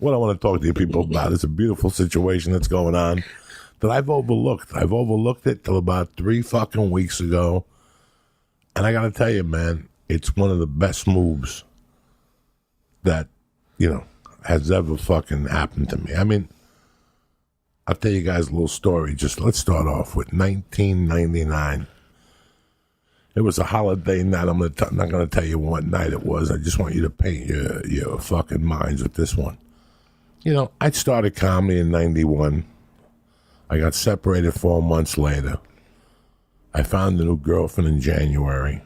what I want to talk to you people about is a beautiful situation that's going on that I've overlooked. I've overlooked it till about 3 fucking weeks ago. And I got to tell you, man, it's one of the best moves that, has ever fucking happened to me. I mean, I'll tell you guys a little story. Just let's start off with 1999. It was a holiday night. I'm not going to tell you what night it was. I just want you to paint your fucking minds with this one. I started comedy in 91. I got separated 4 months later. I found a new girlfriend in January.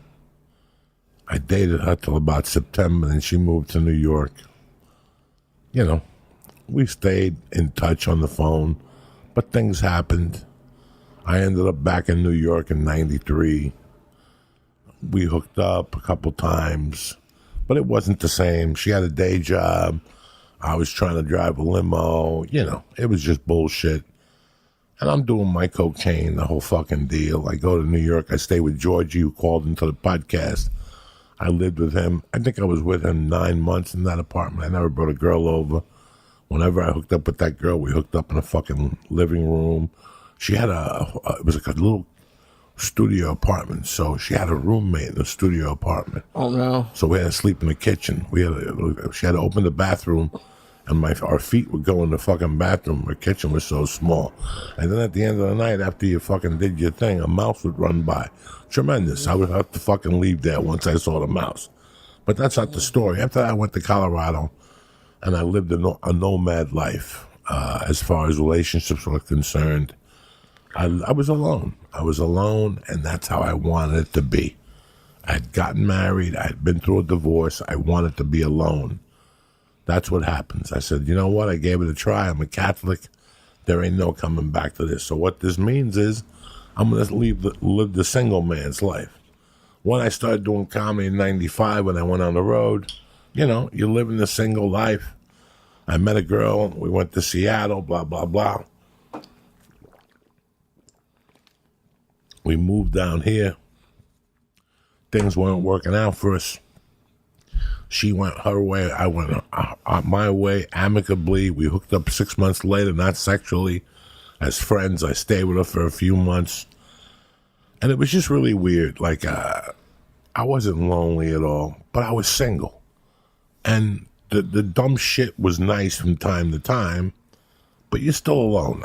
I dated her till about September, and she moved to New York. We stayed in touch on the phone, but things happened. I ended up back in New York in 93. We hooked up a couple times, but it wasn't the same. She had a day job. I was trying to drive a limo. It was just bullshit. And I'm doing my cocaine, the whole fucking deal. I go to New York. I stay with Georgie, who called into the podcast. I lived with him. I think I was with him 9 months in that apartment. I never brought a girl over. Whenever I hooked up with that girl, we hooked up in a fucking living room. She had it was like a little studio apartment. So she had a roommate in the studio apartment. Oh, no. So we had to sleep in the kitchen. She had to open the bathroom, and our feet would go in the fucking bathroom. Her kitchen was so small. And then at the end of the night, after you fucking did your thing, a mouse would run by. Tremendous. I would have to fucking leave there once I saw the mouse. But that's not the story. After that, I went to Colorado, and I lived a nomad life as far as relationships were concerned. I was alone. I was alone, and that's how I wanted it to be. I had gotten married. I had been through a divorce. I wanted to be alone. That's what happens. I said, you know what? I gave it a try. I'm a Catholic. There ain't no coming back to this. So what this means is I'm going to live the single man's life. When I started doing comedy in 95, when I went on the road, you're living the single life. I met a girl. We went to Seattle, blah, blah, blah. We moved down here. Things weren't working out for us. She went her way. I went my way amicably. We hooked up 6 months later, not sexually, as friends. I stayed with her for a few months. And it was just really weird. Like, I wasn't lonely at all, but I was single. And the dumb shit was nice from time to time, but you're still alone.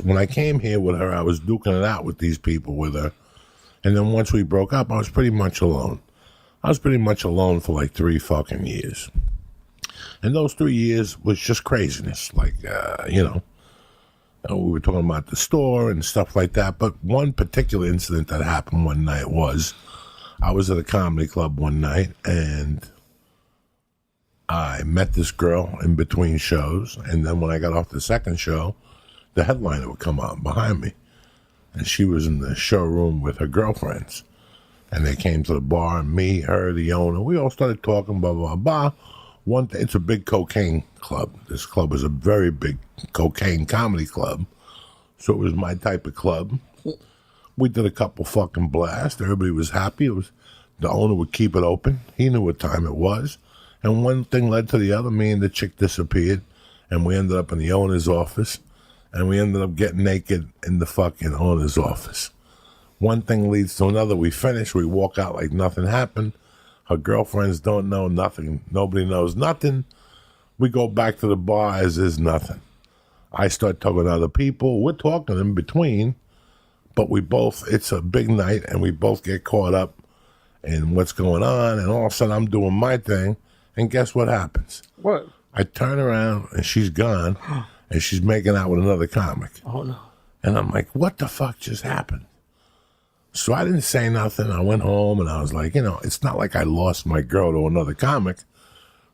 When I came here with her, I was duking it out with these people with her. And then once we broke up, I was pretty much alone. I was pretty much alone for like 3 fucking years. And those 3 years was just craziness. Like, we were talking about the store and stuff like that. But one particular incident that happened one night was I was at a comedy club one night, and I met this girl in between shows. And then when I got off the second show, the headliner would come out behind me. And she was in the showroom with her girlfriends. And they came to the bar, and me, her, the owner, we all started talking, blah, blah, blah. It's a big cocaine club. This club is a very big cocaine comedy club. So it was my type of club. We did a couple fucking blasts. Everybody was happy. The owner would keep it open. He knew what time it was. And one thing led to the other. Me and the chick disappeared, and we ended up in the owner's office, and we ended up getting naked in the fucking owner's office. One thing leads to another. We finish. We walk out like nothing happened. Her girlfriends don't know nothing. Nobody knows nothing. We go back to the bar as is nothing. I start talking to other people. We're talking in between, but it's a big night, and we both get caught up in what's going on, and all of a sudden I'm doing my thing, and guess what happens? What? I turn around, and she's gone, and she's making out with another comic. Oh, no. And I'm like, what the fuck just happened? So I didn't say nothing. I went home, and I was like, it's not like I lost my girl to another comic.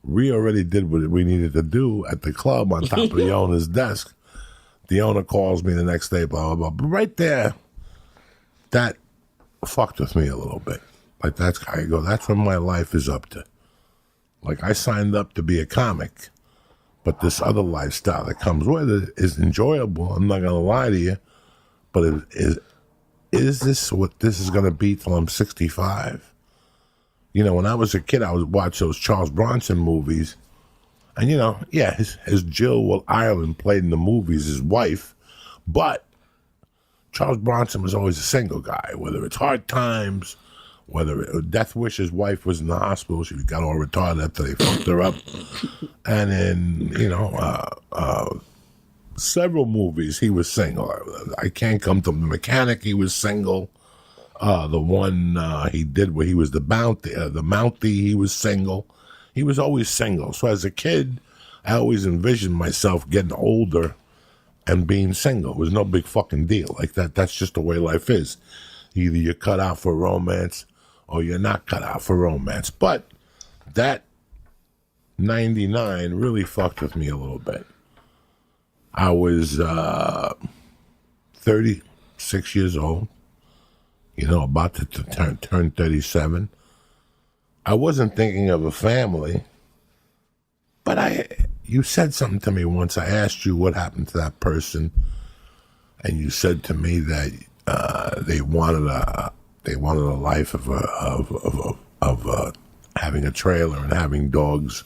We already did what we needed to do at the club on top of the owner's desk. The owner calls me the next day, blah, blah, blah. But right there, that fucked with me a little bit. Like, that's how I go, that's what my life is up to. Like, I signed up to be a comic, but this other lifestyle that comes with it is enjoyable. I'm not going to lie to you, but is this what this is going to be till I'm 65? When I was a kid, I would watch those Charles Bronson movies, And, yeah, his Jill Ireland played in the movies, his wife. But Charles Bronson was always a single guy, whether it's Hard Times, Death Wish, his wife was in the hospital. She got all retarded after they fucked her up. And in, several movies, he was single. I Can't Come to the Mechanic, he was single. The one he did where he was the Mountie, he was single. He was always single. So as a kid, I always envisioned myself getting older and being single. It was no big fucking deal. Like that's just the way life is. Either you're cut out for romance or you're not cut out for romance. But that 99 really fucked with me a little bit. I was 36 years old, about to turn 37. I wasn't thinking of a family, but you said something to me once. I asked you what happened to that person, and you said to me that they wanted a life of having a trailer and having dogs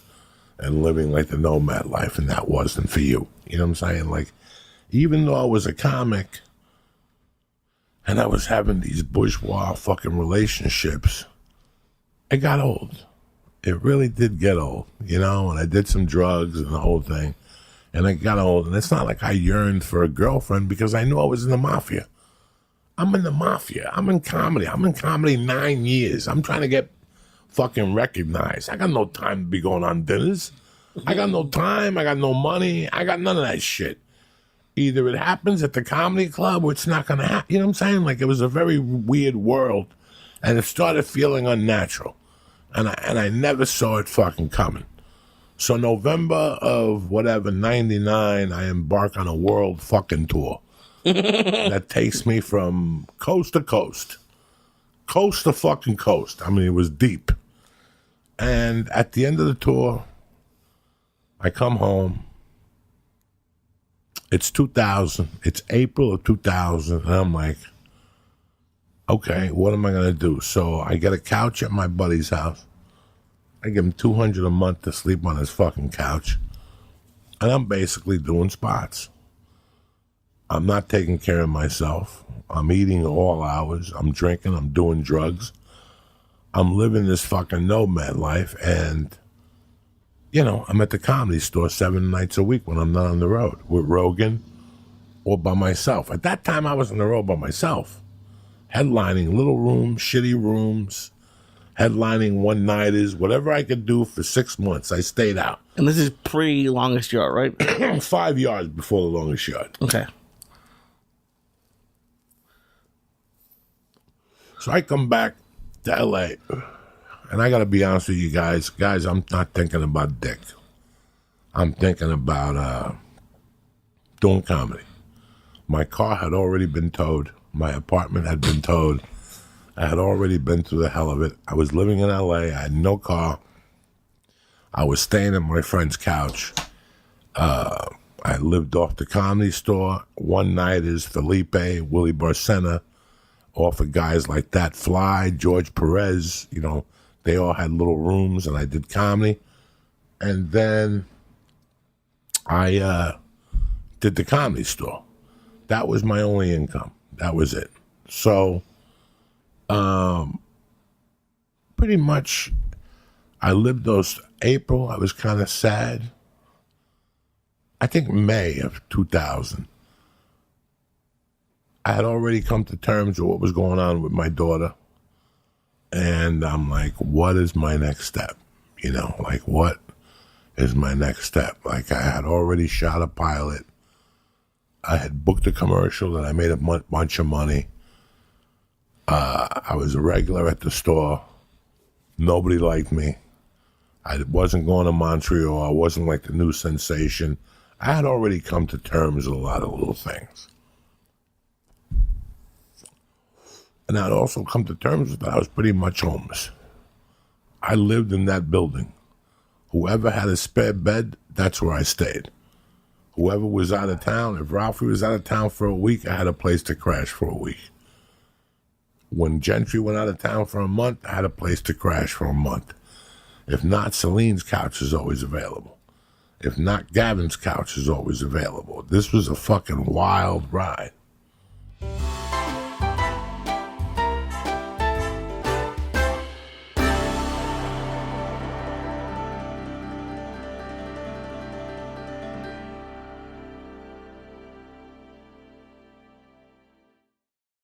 and living like the nomad life, and that wasn't for you. You know what I'm saying? Like, even though I was a comic and I was having these bourgeois fucking relationships, it got old. It really did get old, and I did some drugs and the whole thing, and it got old. And it's not like I yearned for a girlfriend because I knew I was in the mafia. I'm in the mafia. I'm in comedy. I'm in comedy 9 years. I'm trying to get fucking recognized. I got no time to be going on dinners. I got no time. I got no money. I got none of that shit. Either it happens at the comedy club or it's not going to happen. You know what I'm saying? Like, it was a very weird world, and it started feeling unnatural. And I never saw it fucking coming. So November of 99, I embark on a world fucking tour that takes me from coast to coast. Coast to fucking coast. I mean, it was deep. And at the end of the tour, I come home. It's 2000. It's April of 2000. And I'm like, okay, what am I going to do? So I get a couch at my buddy's house. I give him $200 a month to sleep on his fucking couch. And I'm basically doing spots. I'm not taking care of myself. I'm eating all hours. I'm drinking. I'm doing drugs. I'm living this fucking nomad life. And, I'm at the Comedy Store 7 nights a week when I'm not on the road with Rogan or by myself. At that time, I was on the road by myself. Headlining little rooms, shitty rooms, headlining one-nighters, whatever I could do for 6 months. I stayed out. And this is pre-Longest Yard, right? 5 yards before the Longest Yard. Okay. So I come back to L.A., and I got to be honest with you guys. Guys, I'm not thinking about dick. I'm thinking about doing comedy. My car had already been towed. My apartment had been towed. I had already been through the hell of it. I was living in L.A. I had no car. I was staying at my friend's couch. I lived off the Comedy Store. One night is Felipe, Willie Barcena, off of guys like that, Fly, George Perez, they all had little rooms, and I did comedy. And then I did the Comedy Store. That was my only income. That was it. So, pretty much, I lived those April. I was kind of sad. I think May of 2000. I had already come to terms with what was going on with my daughter. And I'm like, what is my next step? What is my next step? Like, I had already shot a pilot. I had booked a commercial, and I made a bunch of money. I was a regular at the store. Nobody liked me. I wasn't going to Montreal. I wasn't like the new sensation. I had already come to terms with a lot of little things. And I'd also come to terms with that I was pretty much homeless. I lived in that building. Whoever had a spare bed, that's where I stayed. Whoever was out of town, if Ralphie was out of town for a week, I had a place to crash for a week. When Gentry went out of town for a month, I had a place to crash for a month. If not, Celine's couch is always available. If not, Gavin's couch is always available. This was a fucking wild ride.